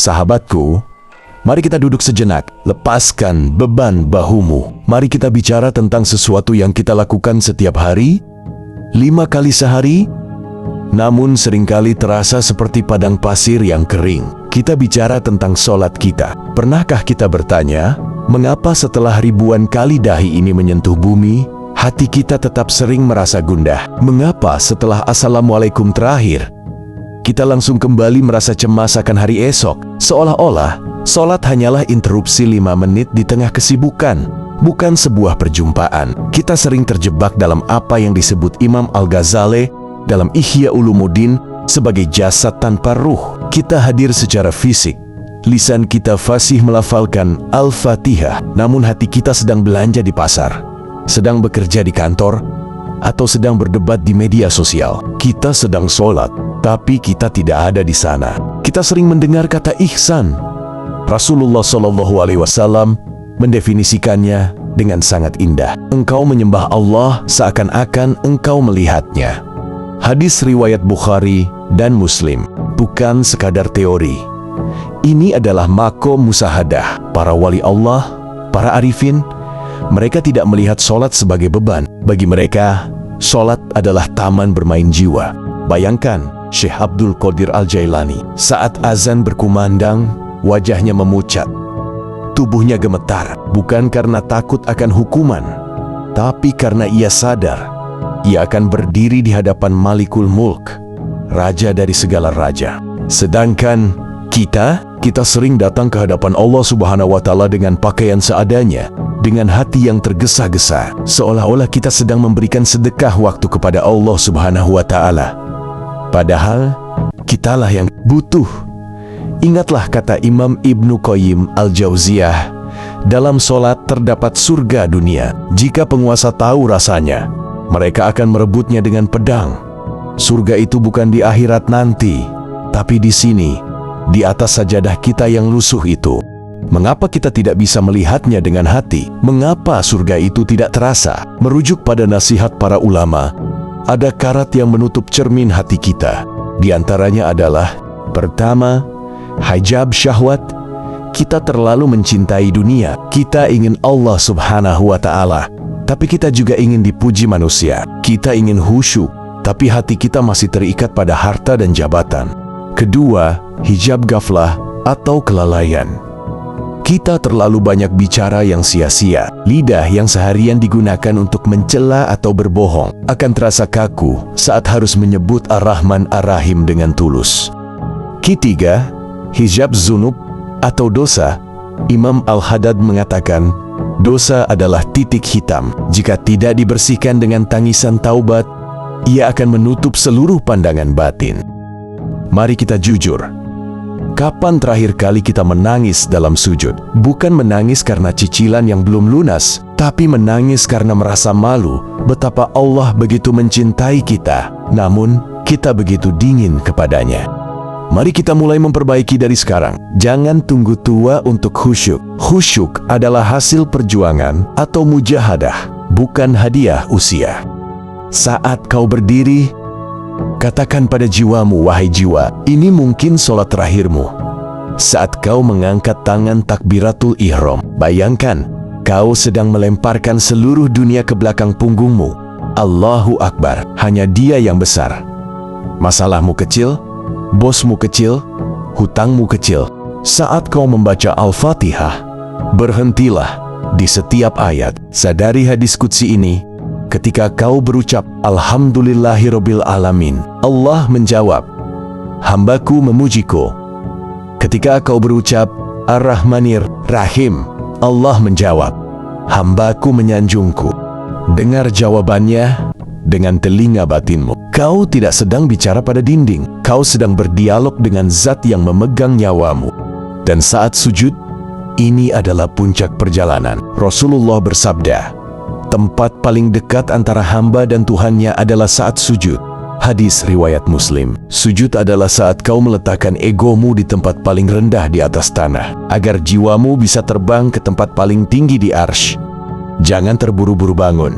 Sahabatku, mari kita duduk sejenak, lepaskan beban bahumu. Mari kita bicara tentang sesuatu yang kita lakukan setiap hari, 5 kali sehari, namun seringkali terasa seperti padang pasir yang kering. Kita bicara tentang sholat kita. Pernahkah kita bertanya, mengapa setelah ribuan kali dahi ini menyentuh bumi, hati kita tetap sering merasa gundah? Mengapa setelah Assalamualaikum terakhir, kita langsung kembali merasa cemas akan hari esok? Seolah-olah sholat hanyalah interupsi 5 menit di tengah kesibukan, bukan sebuah perjumpaan. Kita sering terjebak dalam apa yang disebut Imam Al-Ghazali dalam Ihya Ulumuddin sebagai jasad tanpa ruh. Kita hadir secara fisik, lisan kita fasih melafalkan Al-Fatihah, namun hati kita sedang belanja di pasar, sedang bekerja di kantor, atau sedang berdebat di media sosial. Kita sedang sholat, tapi kita tidak ada di sana. Kita sering mendengar kata ihsan. Rasulullah SAW mendefinisikannya dengan sangat indah. Engkau menyembah Allah seakan-akan engkau melihatnya. Hadis riwayat Bukhari dan Muslim, bukan sekadar teori. Ini adalah makom musahadah. Para wali Allah, para arifin, mereka tidak melihat sholat sebagai beban. Bagi mereka, sholat adalah taman bermain jiwa. Bayangkan, Syekh Abdul Qadir Al-Jailani, saat azan berkumandang, wajahnya memucat. Tubuhnya gemetar, bukan karena takut akan hukuman, tapi karena ia sadar, ia akan berdiri di hadapan Malikul Mulk, raja dari segala raja. Sedangkan kita sering datang ke hadapan Allah Subhanahu wa Ta'ala dengan pakaian seadanya, dengan hati yang tergesa-gesa, seolah-olah kita sedang memberikan sedekah waktu kepada Allah Subhanahu wa Ta'ala. Padahal, kitalah yang butuh. Ingatlah kata Imam Ibnu Qayyim Al-Jauziyah, dalam sholat terdapat surga dunia. Jika penguasa tahu rasanya, mereka akan merebutnya dengan pedang. Surga itu bukan di akhirat nanti, tapi di sini, di atas sajadah kita yang lusuh itu. Mengapa kita tidak bisa melihatnya dengan hati? Mengapa surga itu tidak terasa? Merujuk pada nasihat para ulama, ada karat yang menutup cermin hati kita. Di antaranya adalah, pertama, hijab syahwat. Kita terlalu mencintai dunia. Kita ingin Allah Subhanahu wa Ta'ala, tapi kita juga ingin dipuji manusia. Kita ingin khusyuk, tapi hati kita masih terikat pada harta dan jabatan. Kedua, hijab ghaflah atau kelalaian. Kita terlalu banyak bicara yang sia-sia. Lidah yang seharian digunakan untuk mencela atau berbohong akan terasa kaku saat harus menyebut Ar-Rahman Ar-Rahim dengan tulus. Ketiga, hijab zunub atau dosa. Imam Al-Haddad mengatakan, dosa adalah titik hitam. Jika tidak dibersihkan dengan tangisan taubat, ia akan menutup seluruh pandangan batin. Mari kita jujur. Kapan terakhir kali kita menangis dalam sujud? Bukan menangis karena cicilan yang belum lunas, tapi menangis karena merasa malu betapa Allah begitu mencintai kita, namun kita begitu dingin kepadanya. Mari kita mulai memperbaiki dari sekarang. Jangan tunggu tua untuk khusyuk. Khusyuk adalah hasil perjuangan atau mujahadah, bukan hadiah usia. Saat kau berdiri, katakan pada jiwamu, wahai jiwa, ini mungkin sholat terakhirmu. Saat kau mengangkat tangan takbiratul ihram, bayangkan, kau sedang melemparkan seluruh dunia ke belakang punggungmu. Allahu Akbar, hanya Dia yang besar. Masalahmu kecil, bosmu kecil, hutangmu kecil. Saat kau membaca Al-Fatihah, berhentilah di setiap ayat. Sadari hadis qudsi ini. Ketika kau berucap, Alhamdulillahirabbil alamin, Allah menjawab, hambaku memujiku. Ketika kau berucap, Ar-Rahmanir Rahim, Allah menjawab, hambaku menyanjungku. Dengar jawabannya dengan telinga batinmu. Kau tidak sedang bicara pada dinding, kau sedang berdialog dengan zat yang memegang nyawamu. Dan saat sujud, ini adalah puncak perjalanan. Rasulullah bersabda, tempat paling dekat antara hamba dan Tuhannya adalah saat sujud. Hadis riwayat Muslim. Sujud adalah saat kau meletakkan egomu di tempat paling rendah di atas tanah, agar jiwamu bisa terbang ke tempat paling tinggi di arsy. Jangan terburu-buru bangun.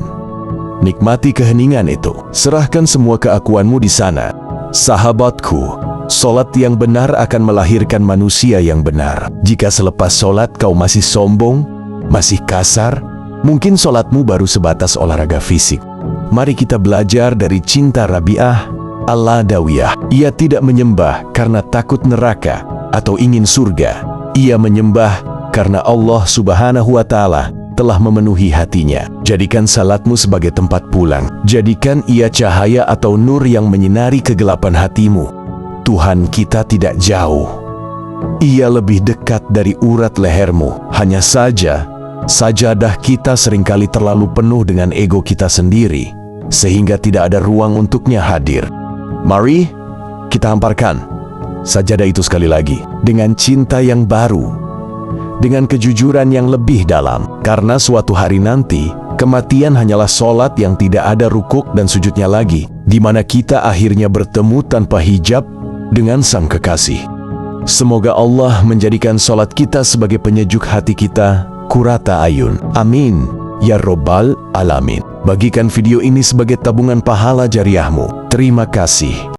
Nikmati keheningan itu. Serahkan semua keakuanmu di sana. Sahabatku, Solat yang benar akan melahirkan manusia yang benar. Jika selepas solat kau masih sombong, masih kasar, mungkin solatmu baru sebatas olahraga fisik. Mari kita belajar dari cinta Rabi'ah Al-Adawiyah. Ia tidak menyembah karena takut neraka atau ingin surga. Ia menyembah karena Allah Subhanahu wa Ta'ala telah memenuhi hatinya. Jadikan salatmu sebagai tempat pulang. Jadikan ia cahaya atau nur yang menyinari kegelapan hatimu. Tuhan kita tidak jauh. Ia lebih dekat dari urat lehermu. Hanya saja, sajadah kita seringkali terlalu penuh dengan ego kita sendiri, sehingga tidak ada ruang untuknya hadir. Mari kita hamparkan sajadah itu sekali lagi, dengan cinta yang baru, dengan kejujuran yang lebih dalam. Karena suatu hari nanti, kematian hanyalah solat yang tidak ada rukuk dan sujudnya lagi, di mana kita akhirnya bertemu tanpa hijab dengan Sang Kekasih. Semoga Allah menjadikan solat kita sebagai penyejuk hati kita, qurrata ayun. Amin, ya Rabbal Alamin. Bagikan video ini sebagai tabungan pahala jariahmu. Terima kasih.